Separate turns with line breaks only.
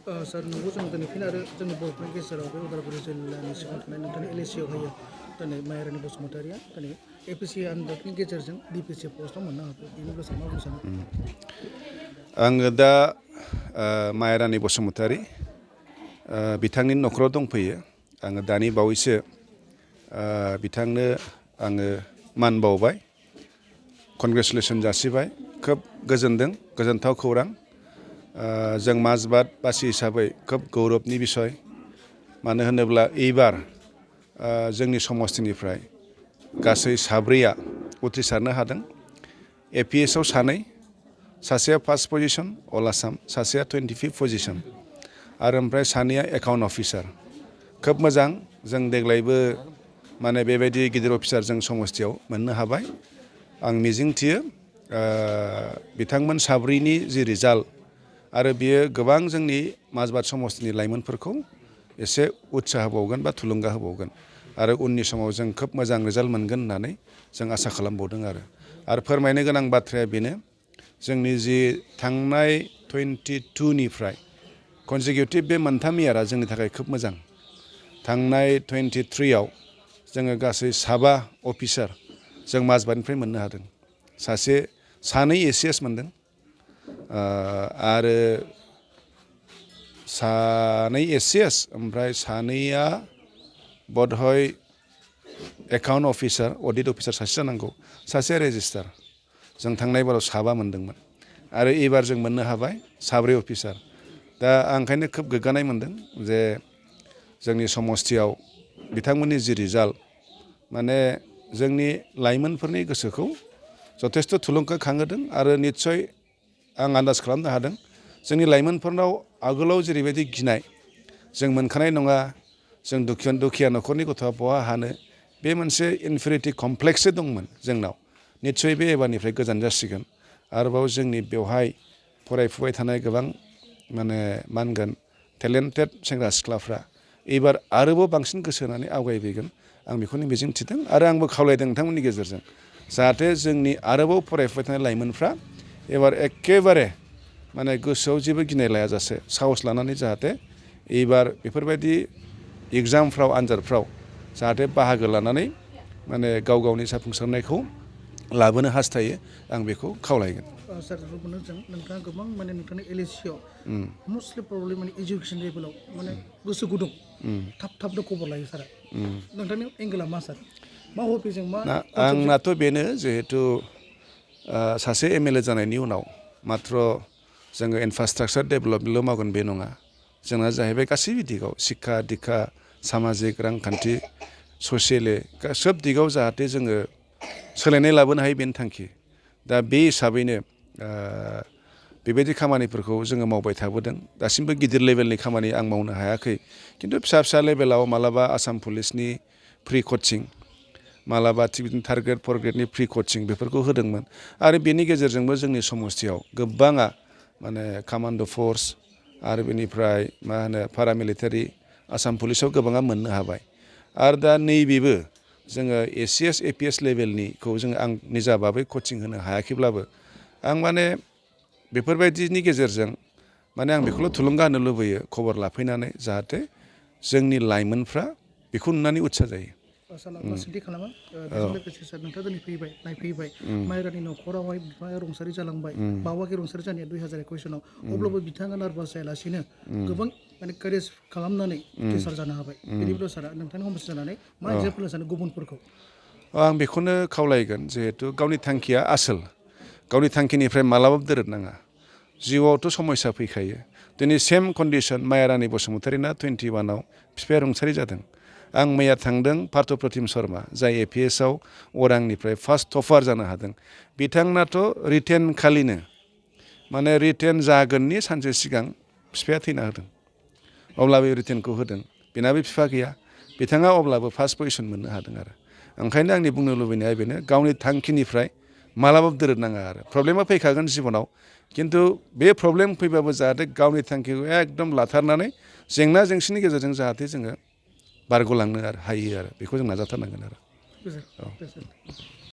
सार नंगौ जों दिनै फिन आरो जोंनि बर'फोरनि गेजेराव बे उदालगुरि जिल्लानि सिङाव थानाय नोंथांनि LAC होयो दिनै मायारानि बसुमतारिया दिनै APC आनजादनि गेजेरजों DPC पस्टआव मोननो हाबाय बेनि बेलायाव मा बुंनो सानो?
आङो दा मायारानि बसुमतारि बिथांनि न'खराव दंफैयो। आङो दानि बावैसो बिथांनो आङो मान बावबाय, कनग्रेसुलेसन जासिबाय। खोब गोजोनदों, गोजोनथाव खौरां। जों माजबाद बासि हिसाबै खोब गौरबनि बिसय। मानो होनोब्ला एबार जोंनि समस्तिनिफ्राय गासै साब्रैया उथ्रिसारनो हादों। APS आव सानै, सासेया फार्स्ट पजिशन अल आसाम, सासेया 25 पजिशन आरो ओमफ्राय सानैया एकाउन्ट अफिसार। खोब मोजां, जों देग्लायबो माने बेबायदि गिदिर अफिसार जों समस्तियाव मोननो हाबाय। आं मिजिंथियो बिथांमोन साब्रैनि जि रिजाल्ट आरो बियो गोबां जोंनि माजबाद समस्तिनि लाइमोनफोरखौ एसे उत्साह होबावगोन बा थुलुंगा होबावगोन आरो उननि समाव जों खोब मोजां रिजाल्ट मोनगोन होननानै जों आसा खालामबावदों आरो फोरमायनो गोनां बाथ्राया बेनो, जोंनि जि थांनाय 22 निफ्राय कनजिकिउटिभ बे मोनथाम इयारा जोंनि थाखाय खोब मोजां। थांनाय 23 आव जोङो गासै 7 अफिसार जों माजबादनिफ्राय मोननो हादों। सानै ACS मोनदों आरो सानै ACS ओमफ्राय सानैया बधय एकाउन्ट अफिसार, अडिट अफिसार सासे जानांगौ, सासेया रेजिस्टार। जों थांनाय बाराव 7 मोनदोंमोन आरो एबार जों मोननो हाबाय 7 अफिसार। दा आं ओंखायनो खोब गोग्गानाय मोनदों जे जोंनि समस्तियाव बिथांमोननि जि रिजाल्ट माने जोंनि लाइमोनफोरनि गोसोखौ जथेस्थ' थुलुंगाखांहोदों आरो निस्सय आं आन्दाज खालामनो हादों जोंनि लाइमोनफोरनाव आगोलाव जेरैबायदि गिनाय, जों मोनखानाय नङा, जों दुखिया न'खरनि गथ'आ बहा हानो, बे मोनसे इनफेरिटि कमप्लेक्ससो दंमोन जोंनाव। निस्सय बे एबारनिफ्राय गोजान जासिगोन। आरोबाव जोंनि बेवहाय फरायफुबाय थानाय गोबां माने मा होनगोन टेलेन्टेड सेंग्रा सिख्लाफ्रा एबार आरोबाव बांसिन गोसो होनानै आवगायबोगोन, आं बेखौनो मिजिंथिदों आरो आंबो खावलायदों नोंथांमोननि गेजेरजों जाहाथे जोंनि आरोबाव फरायफुबाय थानाय लाइमोनफ्रा एबार एखेबारे माने गोसोआव जेबो गिनाय लायाजासे साहस लानानै जाहाथे एबार बेफोरबायदि एग्जामफ्राव आनजादफ्राव जाहाथे बाहागो लानानै माने गाव गावनि जाफुंसारनायखौ लाबोनो हास्थायो, आं बेखौ खावलायगोन।
सार नोंथाङा गोबां माने नोंथांनि LAC आव मस्टलि प्रब्लेम माने इडुकेसन लेभेलाव माने गोसो गुदुं थाबनो खबर लायो सारा। नोंथांनि एंगेला मा सार? मा हबिजों मा?
आंनाथ' बेनो जिहेथु सासे MLA जानायनि उनाव माथ्र जोङो इनफ्रास्ट्राक्चार डेभेलपमेन्टल' मावगोन बे नङा। जोंना जाहैबाय गासै दिगाव शिक्षा दिक्षा सामाजिक रांखान्थि ससियेलि सोब दिगाव जाहाथे जोङो सोलायनाय लाबोनो हायो बेनि थांखि। दा बे हिसाबैनो बेबायदि खामानिफोरखौ जोङो मावबाय थाबोदों। दासिमबो गिदिर लेभेलनि खामानि आं मावनो हायाखै, खिन्थु फिसा लेभेलाव मालाबा आसाम पुलिसनि फ्रि कचिं, मालाबा थिग बिदिनो 3rd grade 4th ग्रेडनि free coaching बेफोरखौ होदोंमोन आरो बेनि गेजेरजोंबो जोंनि समस्तियाव गोबाङा माने कामान्ड' फर्स आरो बेनिफ्राय मा होनो पारामिलिटारि आसाम पुलिसाव गोबाङा मोननो हाबाय। आरो दा नैबेबो जोङो ACS APS लेभेलनिखौ आं निजा भाबै कचिं होनो हायाखैब्लाबो आं माने बेफोरबायदिनि गेजेरजों माने आं बेखौल' थुलुंगा होनो लुबैयो खबर लाफैनानै जाहाथे जोंनि लाइमोनफ्रा बेखौ नुनानै उत्सा जायो।
सोंथि खालामो बेजों लोगोसे सार नोंथाङा दिनै नायफैबाय मायरानि न'खरावहाय बिफाया रुंसारि जालांबाय, बावाखै रुंसारि जानाया 2021 आव, अब्लाबो बिथाङा नार्भास जायालासिनो गोबां माने कारेज खालामनानै उथ्रिसार जानो हाबाय। बेनि बेलायाव सारा नोंथांनि हमस्टि जानानै मा एगजामपोल होनो सानो गुबुनफोरखौ?
आं बेखौनो खावलायगोन जिहेथु गावनि थांखिया आसोल, गावनि थांखिनिफ्राय मालाबाबो दोरोदनाङा। जिउआवथ' समस्या फैखायो। दिनै सेम कन्डिसन मायारानि बसुमतारिना 21 आव बिफाया रुंसारि जादों। आं मैया थांदों पार्थ प्रतिम शर्मा जाय APS आव अरांनिफ्राय फार्स्ट टपार जानो हादों। बिथांनाथ' रिटेन खालिनो माने रिटेन जागोननि सानसे सिगां बिफाया थैना होदों। अब्लाबो रिटेनखौ होदों, बेनाबो बिफा गैया, बिथाङा अब्लाबो फार्स्ट पजिशन मोननो हादों आरो। ओंखायनो आंनि बुंनो लुबैनाया बेनो गावनि थांखिनिफ्राय मालाबाबो दोरोदनाङा आरो। प्रब्लेमा फैखागोन जिबनाव, खिन्थु बे प्रब्लेम फैबाबो जाहाथे गावनि थांखिखौ एकदम लाथारनानै जेंना जेंसिनि गेजेरजों जाहाथे जोङो बारग'लांनो हायो आरो बेखौ जों नाजाथारनांगोन आरो।